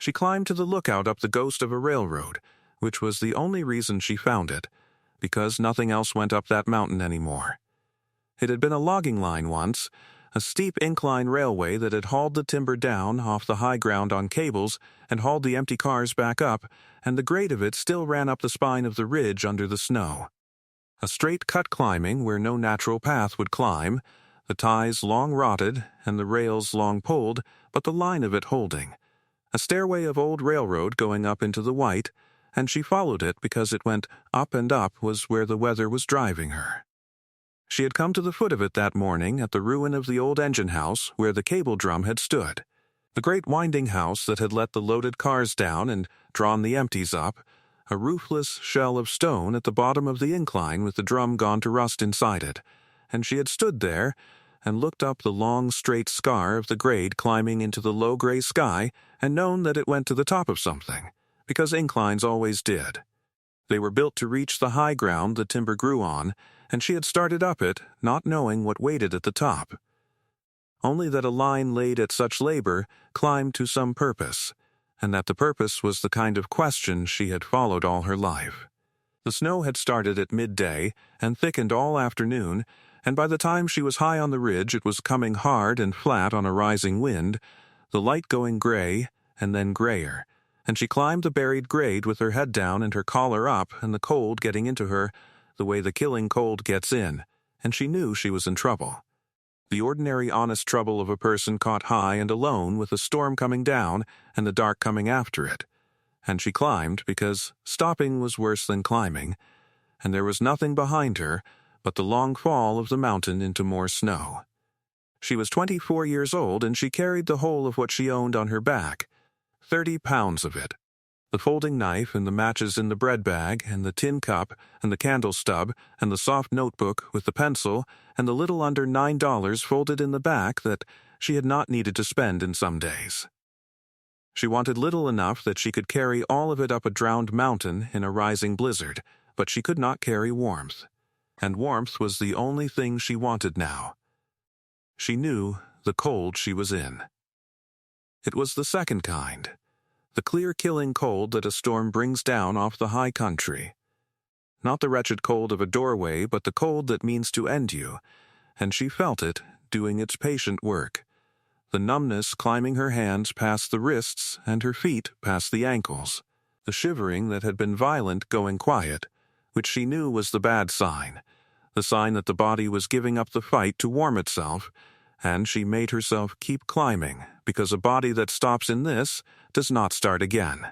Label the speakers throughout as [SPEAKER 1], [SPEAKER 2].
[SPEAKER 1] She climbed to the lookout up the ghost of a railroad, which was the only reason she found it, because nothing else went up that mountain anymore. It had been a logging line once, a steep incline railway that had hauled the timber down off the high ground on cables and hauled the empty cars back up, and the grade of it still ran up the spine of the ridge under the snow. A straight cut climbing where no natural path would climb, the ties long rotted and the rails long pulled, but the line of it holding. A stairway of old railroad going up into the white, and she followed it because it went up and up was where the weather was driving her. She had come to the foot of it that morning at the ruin of the old engine house where the cable drum had stood. The great winding house that had let the loaded cars down and drawn the empties up, a roofless shell of stone at the bottom of the incline with the drum gone to rust inside it, and she had stood there and looked up the long straight scar of the grade climbing into the low gray sky and known that it went to the top of something, because inclines always did. They were built to reach the high ground the timber grew on, and she had started up it, not knowing what waited at the top. Only that a line laid at such labor climbed to some purpose, and that the purpose was the kind of question she had followed all her life. The snow had started at midday and thickened all afternoon, and by the time she was high on the ridge it was coming hard and flat on a rising wind, the light going gray and then grayer, and she climbed the buried grade with her head down and her collar up and the cold getting into her the way the killing cold gets in, and she knew she was in trouble. The ordinary honest trouble of a person caught high and alone with a storm coming down and the dark coming after it. And she climbed because stopping was worse than climbing, and there was nothing behind her but the long fall of the mountain into more snow. She was 24 years old, and she carried the whole of what she owned on her back, 30 pounds of it. The folding knife and the matches in the bread bag and the tin cup and the candle stub and the soft notebook with the pencil and the little under $9 folded in the back that she had not needed to spend in some days. She wanted little enough that she could carry all of it up a drowned mountain in a rising blizzard, but she could not carry warmth. And warmth was the only thing she wanted now. She knew the cold she was in. It was the second kind, the clear killing cold that a storm brings down off the high country. Not the wretched cold of a doorway, but the cold that means to end you, and she felt it doing its patient work. The numbness climbing her hands past the wrists and her feet past the ankles, the shivering that had been violent going quiet, which she knew was the bad sign, the sign that the body was giving up the fight to warm itself, and she made herself keep climbing, because a body that stops in this does not start again.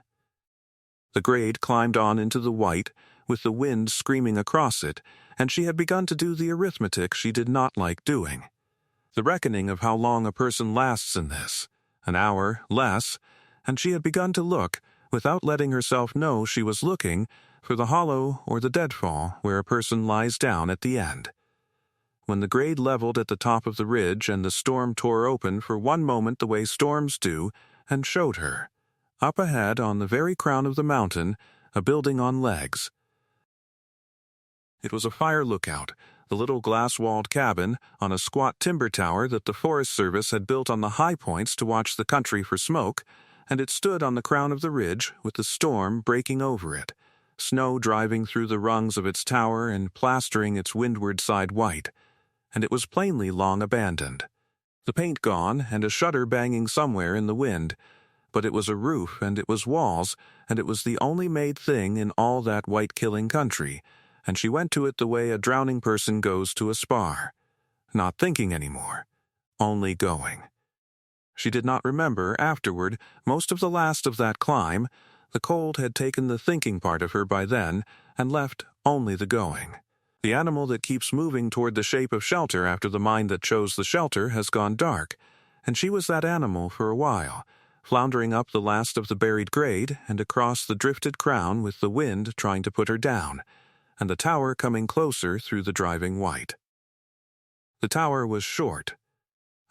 [SPEAKER 1] The grade climbed on into the white, with the wind screaming across it, and she had begun to do the arithmetic she did not like doing. The reckoning of how long a person lasts in this, an hour, less, and she had begun to look, without letting herself know she was looking, for the hollow or the deadfall where a person lies down at the end. When the grade leveled at the top of the ridge and the storm tore open for one moment the way storms do, and showed her, up ahead on the very crown of the mountain, a building on legs. It was a fire lookout, the little glass-walled cabin on a squat timber tower that the Forest Service had built on the high points to watch the country for smoke, and it stood on the crown of the ridge with the storm breaking over it, snow driving through the rungs of its tower and plastering its windward side white, and it was plainly long abandoned. The paint gone and a shutter banging somewhere in the wind, but it was a roof and it was walls, and it was the only made thing in all that white-killing country, and she went to it the way a drowning person goes to a spar, not thinking anymore, only going. She did not remember, afterward, most of the last of that climb. The cold had taken the thinking part of her by then, and left only the going. The animal that keeps moving toward the shape of shelter after the mind that chose the shelter has gone dark, and she was that animal for a while, floundering up the last of the buried grade and across the drifted crown with the wind trying to put her down, and the tower coming closer through the driving white. The tower was short,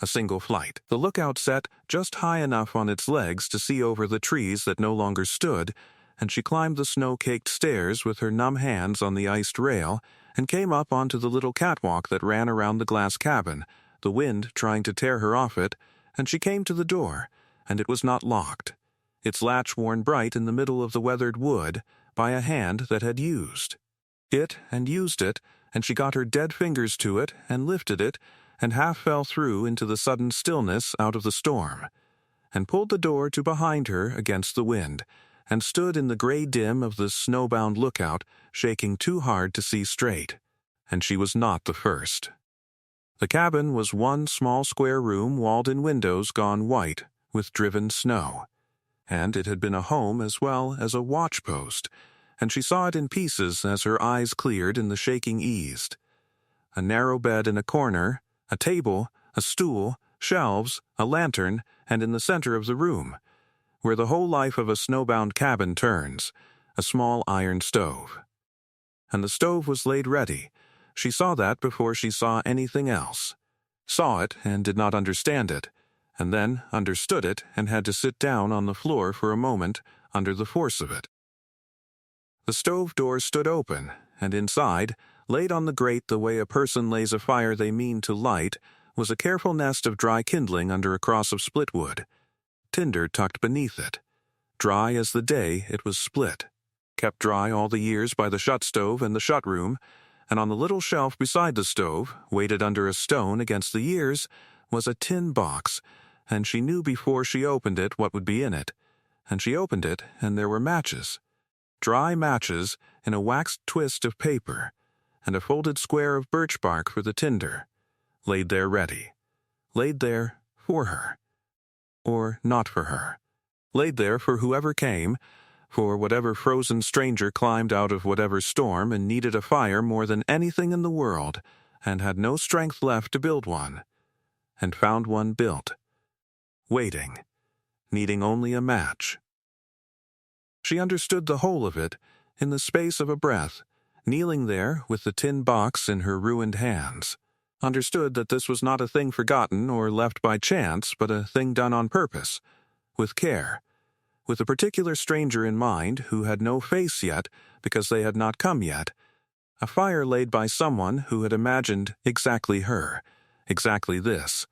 [SPEAKER 1] a single flight. The lookout set just high enough on its legs to see over the trees that no longer stood, and she climbed the snow-caked stairs with her numb hands on the iced rail and came up onto the little catwalk that ran around the glass cabin, the wind trying to tear her off it, and she came to the door, and it was not locked. its latch worn bright in the middle of the weathered wood by a hand that had used it, and she got her dead fingers to it and lifted it, and half fell through into the sudden stillness out of the storm, and pulled the door to behind her against the wind, and stood in the gray dim of the Snowbound lookout, shaking too hard to see straight. And she was not the first. The cabin was one small square room walled in windows gone white with driven snow, and it had been a home as well as a watch-post, and she saw it in pieces as her eyes cleared and the shaking eased. A narrow bed in a corner, a table, a stool, shelves, a lantern, and in the center of the room, where the whole life of a snowbound cabin turns, a small iron stove. And the stove was laid ready. She saw that before she saw anything else. Saw it and did not understand it, and then understood it and had to sit down on the floor for a moment under the force of it. The stove door stood open, and inside, laid on the grate the way a person lays a fire they mean to light, was a careful nest of dry kindling under a cross of split wood, tinder tucked beneath it. Dry as the day it was split, kept dry all the years by the shut stove and the shut room, and on the little shelf beside the stove, weighted under a stone against the years, was a tin box, and she knew before she opened it what would be in it, and she opened it, and there were matches. Dry matches in a waxed twist of paper, and a folded square of birch bark for the tinder, laid there ready, laid there for her, or not for her, laid there for whoever came, for whatever frozen stranger climbed out of whatever storm and needed a fire more than anything in the world, and had no strength left to build one, and found one built, waiting, needing only a match. She understood the whole of it in the space of a breath, kneeling there with the tin box in her ruined hands. Understood that this was not a thing forgotten or left by chance, but a thing done on purpose, with care, with a particular stranger in mind who had no face yet because they had not come yet, a fire laid by someone who had imagined exactly her, exactly this,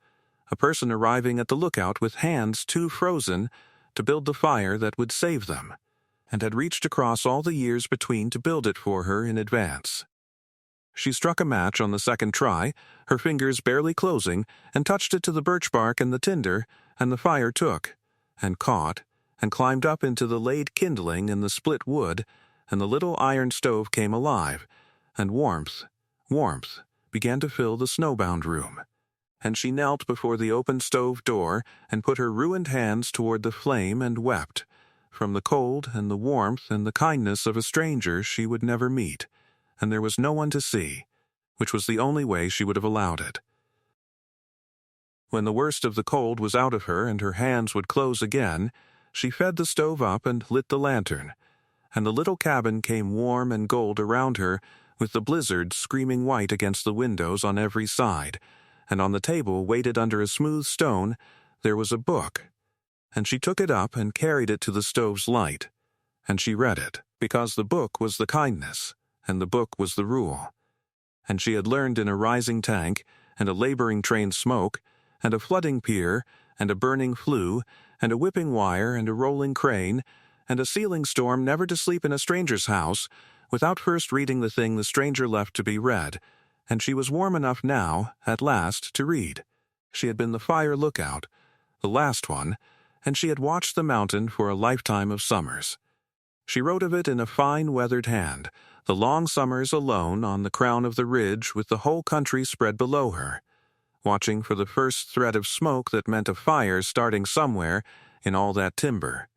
[SPEAKER 1] a person arriving at the lookout with hands too frozen to build the fire that would save them, and had reached across all the years between to build it for her in advance. She struck a match on the second try, her fingers barely closing, and touched it to the birch bark and the tinder, and the fire took, and caught, and climbed up into the laid kindling in the split wood, and the little iron stove came alive, and warmth began to fill the snowbound room. And she knelt before the open stove door and put her ruined hands toward the flame and wept, from the cold and the warmth and the kindness of a stranger she would never meet, and there was no one to see, which was the only way she would have allowed it. When the worst of the cold was out of her and her hands would close again, she fed the stove up and lit the lantern, and the little cabin came warm and gold around her, with the blizzard screaming white against the windows on every side, and on the table, weighted under a smooth stone, there was a book. And she took it up and carried it to the stove's light, and she read it, because the book was the kindness, and the book was the rule. And she had learned in a rising tank, and a laboring train smoke, and a flooding pier, and a burning flue, and a whipping wire, and a rolling crane, and a ceiling storm never to sleep in a stranger's house, without first reading the thing the stranger left to be read, and she was warm enough now, at last, to read. She had been the fire lookout, the last one, and she had watched the mountain for a lifetime of summers. She wrote of it in a fine weathered hand, the long summers alone on the crown of the ridge with the whole country spread below her, watching for the first thread of smoke that meant a fire starting somewhere in all that timber.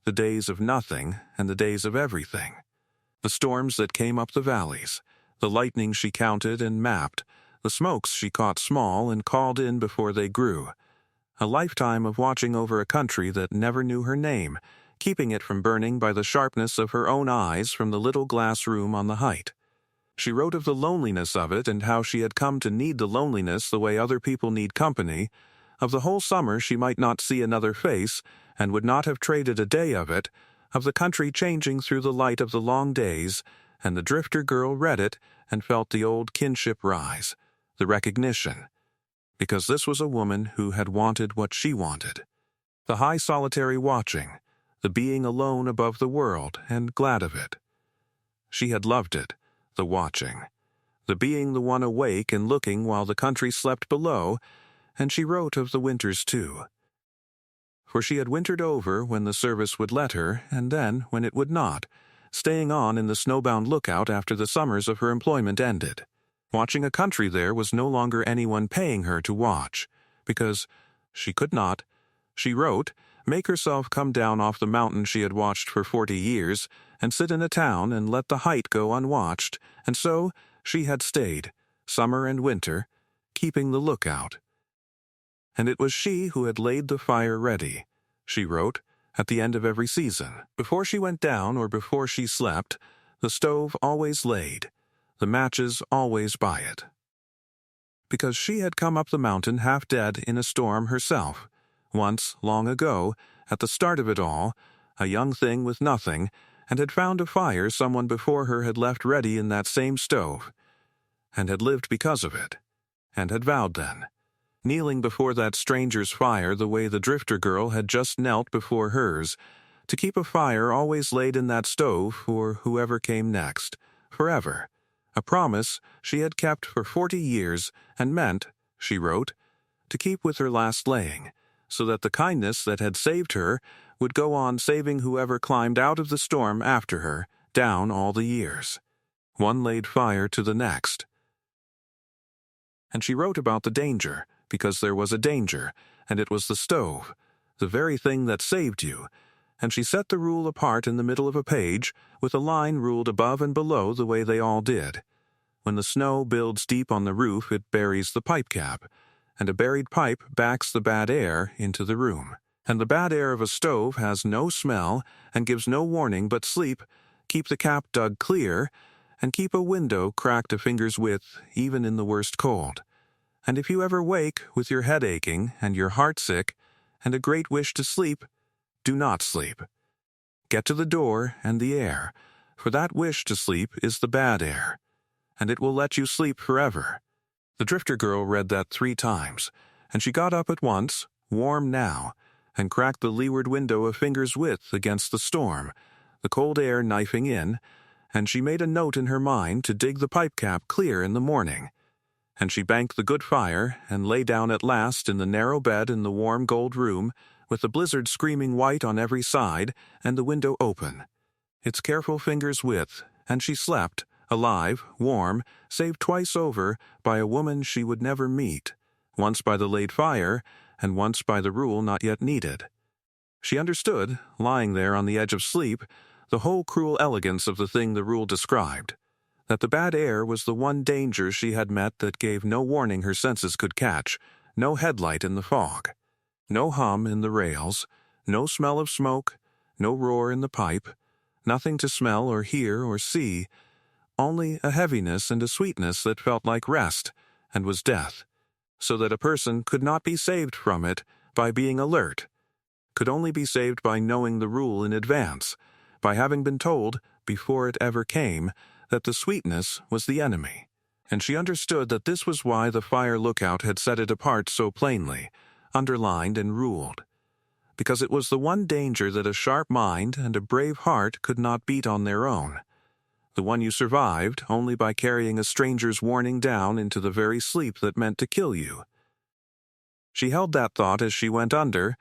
[SPEAKER 1] The days of nothing and the days of everything. The storms that came up the valleys, the lightning she counted and mapped, the smokes she caught small and called in before they grew. A lifetime of watching over a country that never knew her name, keeping it from burning by the sharpness of her own eyes from the little glass room on the height. She wrote of the loneliness of it and how she had come to need the loneliness the way other people need company, of the whole summer she might not see another face and would not have traded a day of it, of the country changing through the light of the long days, and the drifter girl read it and felt the old kinship rise, the recognition, because this was a woman who had wanted what she wanted. The high solitary watching, the being alone above the world and glad of it. She had loved it, the watching, the being the one awake and looking while the country slept below, and she wrote of the winters too. For she had wintered over when the service would let her, and then when it would not, staying on in the Snowbound lookout after the summers of her employment ended. Watching a country there was no longer anyone paying her to watch, because she could not, she wrote, make herself come down off the mountain she had watched for 40 years, and sit in a town and let the height go unwatched, and so she had stayed, summer and winter, keeping the lookout. And it was she who had laid the fire ready, she wrote, at the end of every season. Before she went down or before she slept, the stove always laid, the matches always by it. Because she had come up the mountain half dead in a storm herself, once, long ago, at the start of it all, a young thing with nothing, and had found a fire someone before her had left ready in that same stove, and had lived because of it, and had vowed then, kneeling before that stranger's fire the way the drifter girl had just knelt before hers, to keep a fire always laid in that stove for whoever came next, forever, a promise she had kept for 40 years and meant, she wrote, to keep with her last laying, so that the kindness that had saved her would go on saving whoever climbed out of the storm after her, down all the years. One laid fire to the next. And she wrote about the danger, because there was a danger, and it was the stove, the very thing that saved you, and she set the rule apart in the middle of a page, with a line ruled above and below the way they all did. When the snow builds deep on the roof, it buries the pipe cap, and a buried pipe backs the bad air into the room. And the bad air of a stove has no smell and gives no warning but sleep. Keep the cap dug clear, and keep a window cracked a finger's width even in the worst cold. And if you ever wake with your head aching and your heart sick and a great wish to sleep, do not sleep. Get to the door and the air, for that wish to sleep is the bad air, and it will let you sleep forever. The drifter girl read that 3 times, and she got up at once, warm now, and cracked the leeward window a finger's width against the storm, the cold air knifing in, and she made a note in her mind to dig the pipe cap clear in the morning. And she banked the good fire, and lay down at last in the narrow bed in the warm gold room, with the blizzard screaming white on every side, and the window open, its careful finger's width, and she slept, alive, warm, saved twice over by a woman she would never meet, once by the laid fire, and once by the rule not yet needed. She understood, lying there on the edge of sleep, the whole cruel elegance of the thing the rule described, that the bad air was the one danger she had met that gave no warning her senses could catch, no headlight in the fog, no hum in the rails, no smell of smoke, no roar in the pipe, nothing to smell or hear or see, only a heaviness and a sweetness that felt like rest and was death, so that a person could not be saved from it by being alert, could only be saved by knowing the rule in advance, by having been told, before it ever came, that the sweetness was the enemy. And she understood that this was why the fire lookout had set it apart so plainly, underlined and ruled, because it was the one danger that a sharp mind and a brave heart could not beat on their own, the one you survived only by carrying a stranger's warning down into the very sleep that meant to kill you. She held that thought as she went under.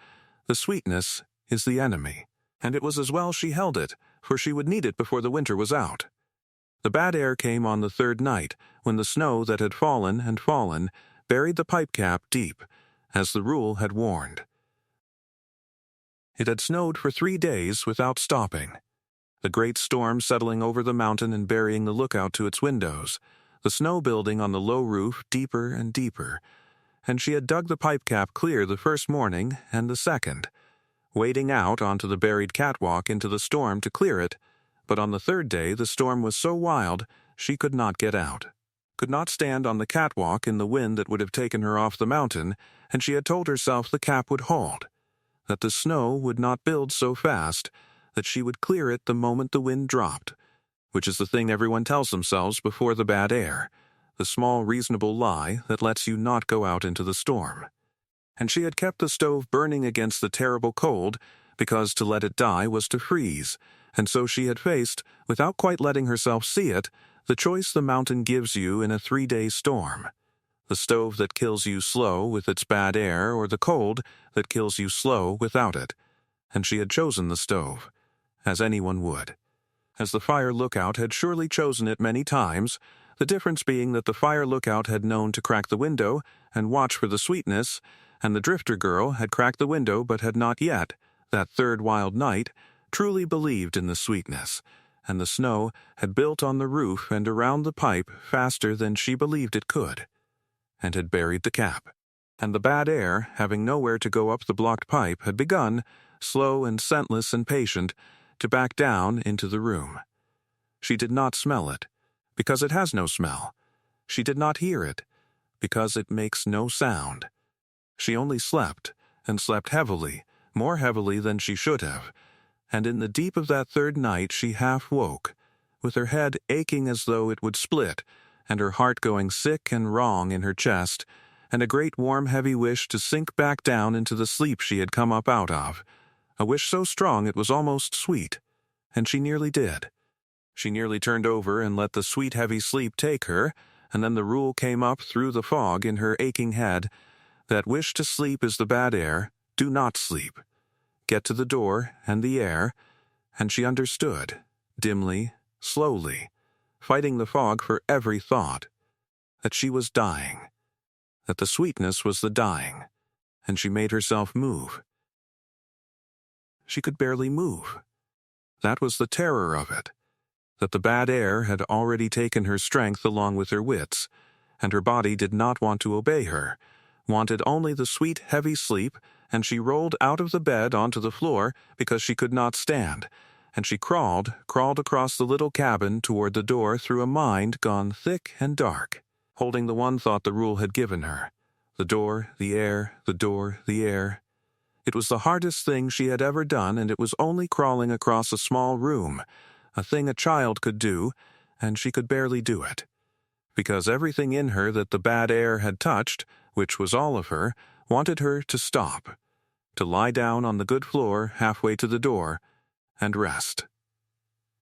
[SPEAKER 1] The sweetness is the enemy, and it was as well she held it, for she would need it before the winter was out. The bad air came on the 3rd night, when the snow that had fallen and fallen buried the pipe cap deep, as the rule had warned. It had snowed for 3 days without stopping, the great storm settling over the mountain and burying the lookout to its windows, the snow building on the low roof deeper and deeper, and she had dug the pipe cap clear the first morning and the second, wading out onto the buried catwalk into the storm to clear it, but on the 3rd day the storm was so wild she could not get out, could not stand on the catwalk in the wind that would have taken her off the mountain, and she had told herself the cap would hold, that the snow would not build so fast, that she would clear it the moment the wind dropped, which is the thing everyone tells themselves before the bad air, the small reasonable lie that lets you not go out into the storm. And she had kept the stove burning against the terrible cold, because to let it die was to freeze, and so she had faced, without quite letting herself see it, the choice the mountain gives you in a 3-day storm. The stove that kills you slow with its bad air, or the cold that kills you slow without it. And she had chosen the stove, as anyone would. As the fire lookout had surely chosen it many times, the difference being that the fire lookout had known to crack the window and watch for the sweetness, and the drifter girl had cracked the window but had not yet, that third wild night, truly believed in the sweetness, and the snow had built on the roof and around the pipe faster than she believed it could, and had buried the cap. And the bad air, having nowhere to go up the blocked pipe, had begun, slow and scentless and patient, to back down into the room. She did not smell it, because it has no smell. She did not hear it, because it makes no sound. She only slept, and slept heavily, more heavily than she should have, and in the deep of that third night she half woke, with her head aching as though it would split, and her heart going sick and wrong in her chest, and a great warm heavy wish to sink back down into the sleep she had come up out of, a wish so strong it was almost sweet, and she nearly did. She nearly turned over and let the sweet heavy sleep take her, and then the rule came up through the fog in her aching head, that wish to sleep is the bad air, do not sleep. Get to the door and the air, and she understood, dimly, slowly, fighting the fog for every thought, that she was dying, that the sweetness was the dying, and she made herself move. She could barely move. That was the terror of it, that the bad air had already taken her strength along with her wits, and her body did not want to obey her, wanted only the sweet heavy sleep, and she rolled out of the bed onto the floor because she could not stand, and she crawled across the little cabin toward the door through a mind gone thick and dark, holding the one thought the rule had given her, the door, the air, the door, the air. It was the hardest thing she had ever done, and it was only crawling across a small room, a thing a child could do, and she could barely do it, because everything in her that the bad air had touched, which was all of her, wanted her to stop, to lie down on the good floor halfway to the door, and rest.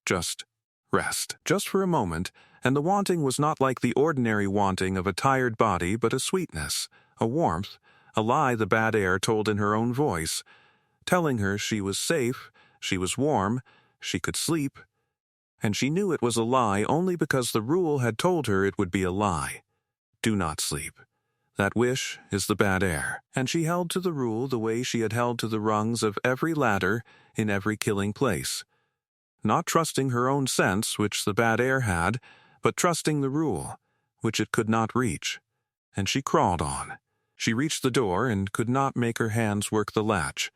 [SPEAKER 1] Just rest. Just for a moment, and the wanting was not like the ordinary wanting of a tired body, but a sweetness, a warmth, a lie the bad air told in her own voice, telling her she was safe, she was warm, she could sleep, and she knew it was a lie only because the rule had told her it would be a lie. Do not sleep. That wish is the bad air, and she held to the rule the way she had held to the rungs of every ladder in every killing place, not trusting her own sense, which the bad air had, but trusting the rule, which it could not reach. And she crawled on. She reached the door and could not make her hands work the latch,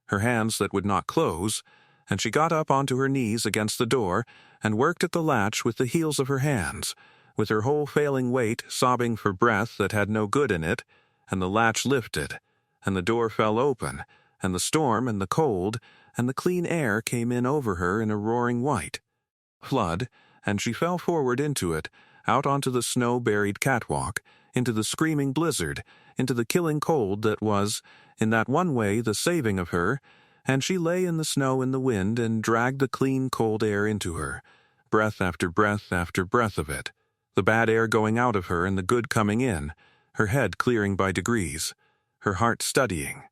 [SPEAKER 1] her hands that would not close, and she got up onto her knees against the door and worked at the latch with the heels of her hands, with her whole failing weight sobbing for breath that had no good in it, and the latch lifted, and the door fell open, and the storm and the cold and the clean air came in over her in a roaring white flood, and she fell forward into it, out onto the snow-buried catwalk, into the screaming blizzard, into the killing cold that was, in that one way, the saving of her, and she lay in the snow and the wind and dragged the clean cold air into her, breath after breath after breath of it, the bad air going out of her and the good coming in, her head clearing by degrees, her heart steadying,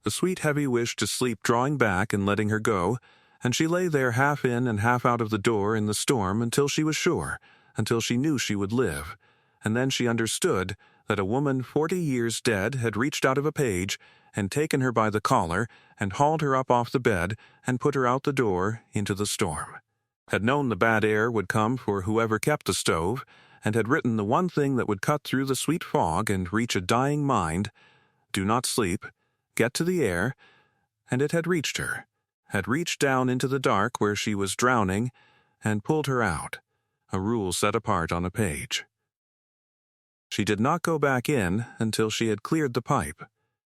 [SPEAKER 1] the sweet heavy wish to sleep drawing back and letting her go, and she lay there half in and half out of the door in the storm until she was sure, until she knew she would live, and then she understood that a woman 40 years dead had reached out of a page and taken her by the collar and hauled her up off the bed and put her out the door into the storm, had known the bad air would come for whoever kept the stove, and had written the one thing that would cut through the sweet fog and reach a dying mind, do not sleep, get to the air, and it had reached her, had reached down into the dark where she was drowning, and pulled her out, a rule set apart on a page. She did not go back in until she had cleared the pipe.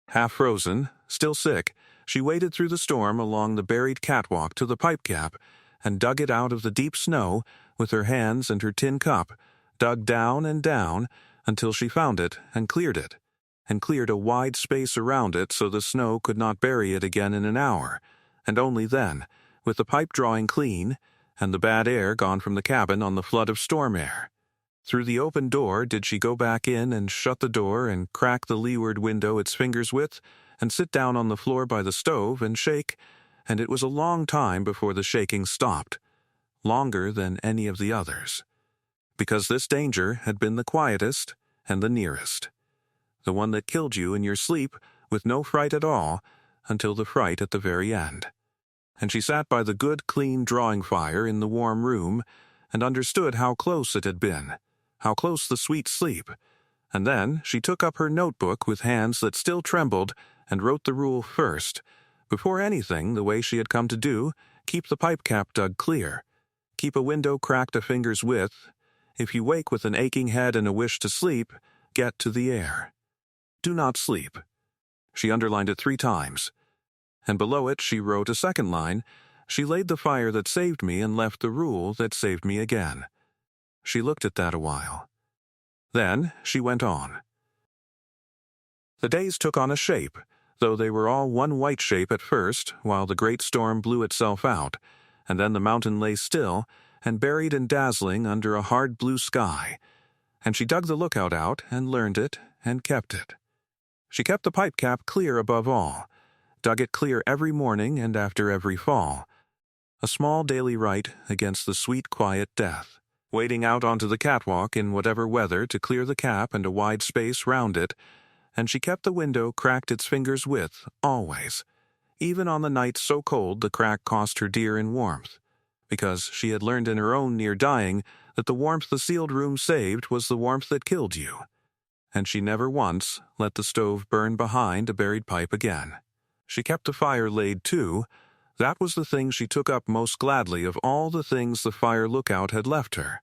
[SPEAKER 1] Half frozen, still sick, she waded through the storm along the buried catwalk to the pipe cap and dug it out of the deep snow with her hands and her tin cup, dug down and down until she found it and cleared a wide space around it so the snow could not bury it again in an hour, and only then, with the pipe drawing clean, and the bad air gone from the cabin on the flood of storm air. Through the open door did she go back in and shut the door and crack the leeward window its fingers width, and sit down on the floor by the stove and shake, and it was a long time before the shaking stopped, longer than any of the others, because this danger had been the quietest and the nearest, the one that killed you in your sleep with no fright at all until the fright at the very end. And she sat by the good, clean drawing fire in the warm room and understood how close it had been, how close the sweet sleep, and then she took up her notebook with hands that still trembled and wrote the rule first, before anything, the way she had come to do: keep the pipe cap dug clear, keep a window cracked a finger's width, if you wake with an aching head and a wish to sleep, get to the air. Do not sleep. She underlined it 3 times, and below it she wrote a second line: she laid the fire that saved me and left the rule that saved me again. She looked at that a while. Then she went on. The days took on a shape, though they were all one white shape at first, while the great storm blew itself out, and then the mountain lay still and buried and dazzling under a hard blue sky, and she dug the lookout out and learned it and kept it. She kept the pipe cap clear above all, dug it clear every morning and after every fall, a small daily rite against the sweet quiet death, wading out onto the catwalk in whatever weather to clear the cap and a wide space round it, and she kept the window cracked its fingers' width, always, even on the nights so cold the crack cost her dear in warmth, because she had learned in her own near dying that the warmth the sealed room saved was the warmth that killed you, and she never once let the stove burn behind a buried pipe again. She kept the fire laid too. That was the thing she took up most gladly of all the things the fire lookout had left her.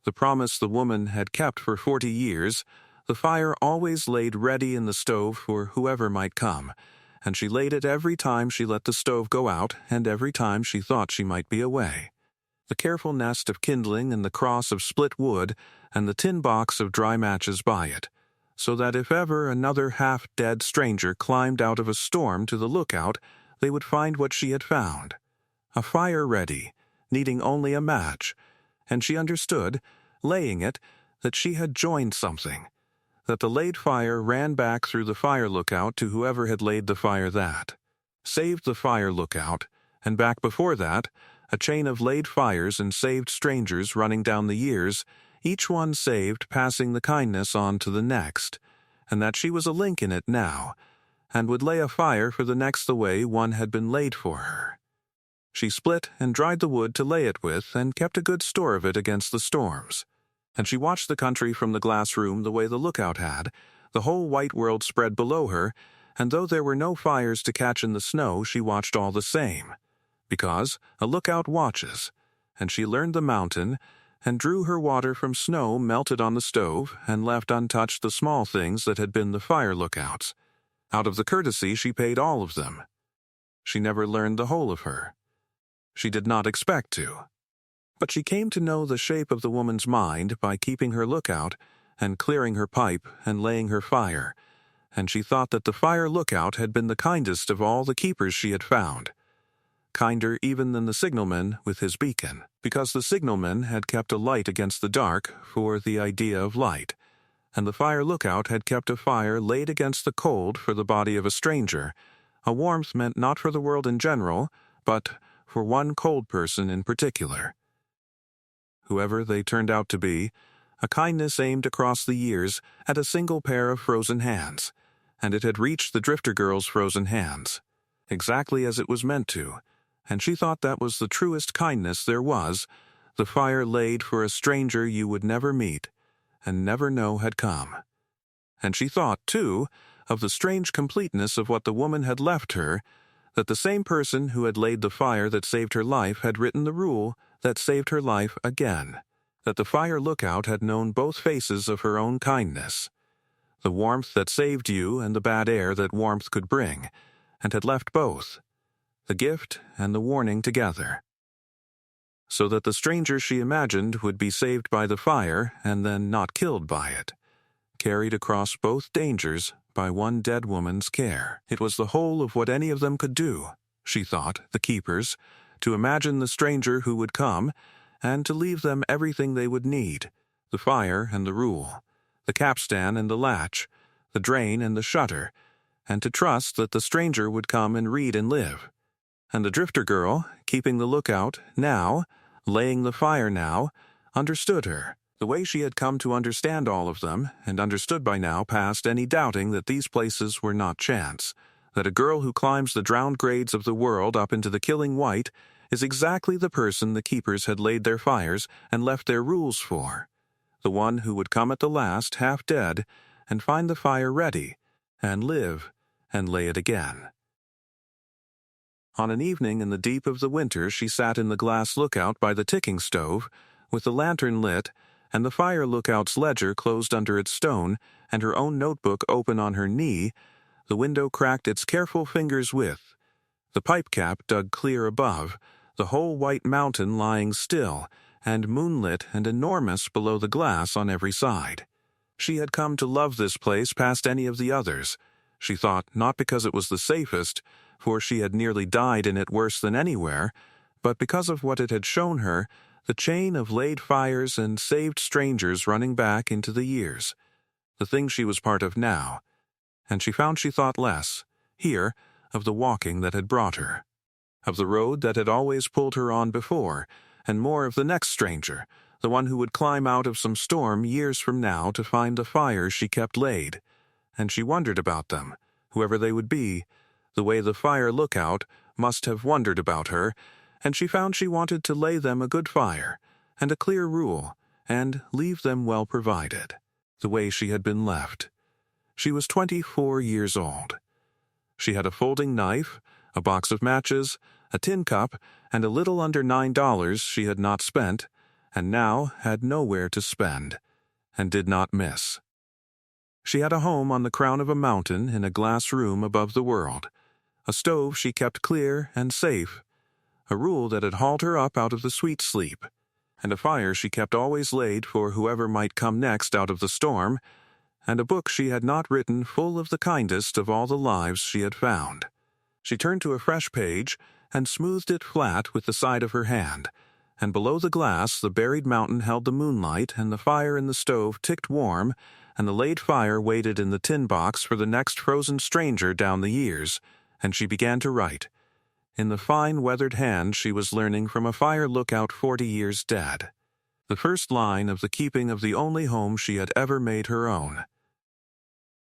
[SPEAKER 1] The promise the woman had kept for 40 years, the fire always laid ready in the stove for whoever might come, and she laid it every time she let the stove go out and every time she thought she might be away. The careful nest of kindling and the cross of split wood and the tin box of dry matches by it, so that if ever another half-dead stranger climbed out of a storm to the lookout, they would find what she had found, a fire ready, needing only a match, and she understood, laying it, that she had joined something, that the laid fire ran back through the fire lookout to whoever had laid the fire that saved the fire lookout, and back before that, a chain of laid fires and saved strangers running down the years, each one saved passing the kindness on to the next, and that she was a link in it now, and would lay a fire for the next the way one had been laid for her. She split and dried the wood to lay it with and kept a good store of it against the storms. And she watched the country from the glass room the way the lookout had, the whole white world spread below her, and though there were no fires to catch in the snow, she watched all the same, because a lookout watches, and she learned the mountain, and drew her water from snow melted on the stove, and left untouched the small things that had been the fire lookouts. Out of the courtesy she paid all of them. She never learned the whole of her. She did not expect to. But she came to know the shape of the woman's mind by keeping her lookout and clearing her pipe and laying her fire, and she thought that the fire lookout had been the kindest of all the keepers she had found, kinder even than the signalman with his beacon, because the signalman had kept a light against the dark for the idea of light, and the fire lookout had kept a fire laid against the cold for the body of a stranger, a warmth meant not for the world in general, but for one cold person in particular. Whoever they turned out to be, a kindness aimed across the years at a single pair of frozen hands, and it had reached the drifter girl's frozen hands, exactly as it was meant to, and she thought that was the truest kindness there was, the fire laid for a stranger you would never meet, and never know had come. And she thought, too, of the strange completeness of what the woman had left her, that the same person who had laid the fire that saved her life had written the rule that saved her life again, that the fire lookout had known both faces of her own kindness, the warmth that saved you and the bad air that warmth could bring, and had left both, the gift and the warning together, so that the stranger she imagined would be saved by the fire and then not killed by it, carried across both dangers by one dead woman's care. It was the whole of what any of them could do, she thought, the keepers, to imagine the stranger who would come, and to leave them everything they would need, the fire and the rule, the capstan and the latch, the drain and the shutter, and to trust that the stranger would come and read and live. And the drifter girl, keeping the lookout now, laying the fire now, understood her, the way she had come to understand all of them, and understood by now past any doubting that these places were not chance, that a girl who climbs the drowned grades of the world up into the killing white is exactly the person the keepers had laid their fires and left their rules for, the one who would come at the last, half dead, and find the fire ready, and live, and lay it again. On an evening in the deep of the winter she sat in the glass lookout by the ticking stove, with the lantern lit, and the fire lookout's ledger closed under its stone, and her own notebook open on her knee, the window cracked its careful fingers width, the pipe cap dug clear above, the whole white mountain lying still, and moonlit and enormous below the glass on every side. She had come to love this place past any of the others, she thought, not because it was the safest, for she had nearly died in it worse than anywhere, but because of what it had shown her, the chain of laid fires and saved strangers running back into the years, the thing she was part of now, and she found she thought less, here, of the walking that had brought her, of the road that had always pulled her on before, and more of the next stranger, the one who would climb out of some storm years from now to find the fires she kept laid, and she wondered about them, whoever they would be, the way the fire lookout must have wondered about her, and she found she wanted to lay them a good fire, and a clear rule, and leave them well provided, the way she had been left. She was 24 years old. She had a folding knife, a box of matches, a tin cup, and a little under $9 she had not spent, and now had nowhere to spend, and did not miss. She had a home on the crown of a mountain in a glass room above the world, a stove she kept clear and safe, a rule that had hauled her up out of the sweet sleep, and a fire she kept always laid for whoever might come next out of the storm, and a book she had not written full of the kindest of all the lives she had found. She turned to a fresh page and smoothed it flat with the side of her hand, and below the glass the buried mountain held the moonlight, and the fire in the stove ticked warm, and the laid fire waited in the tin box for the next frozen stranger down the years, and she began to write, in the fine weathered hand she was learning from a fire lookout 40 years dead, the first line of the keeping of the only home she had ever made her own.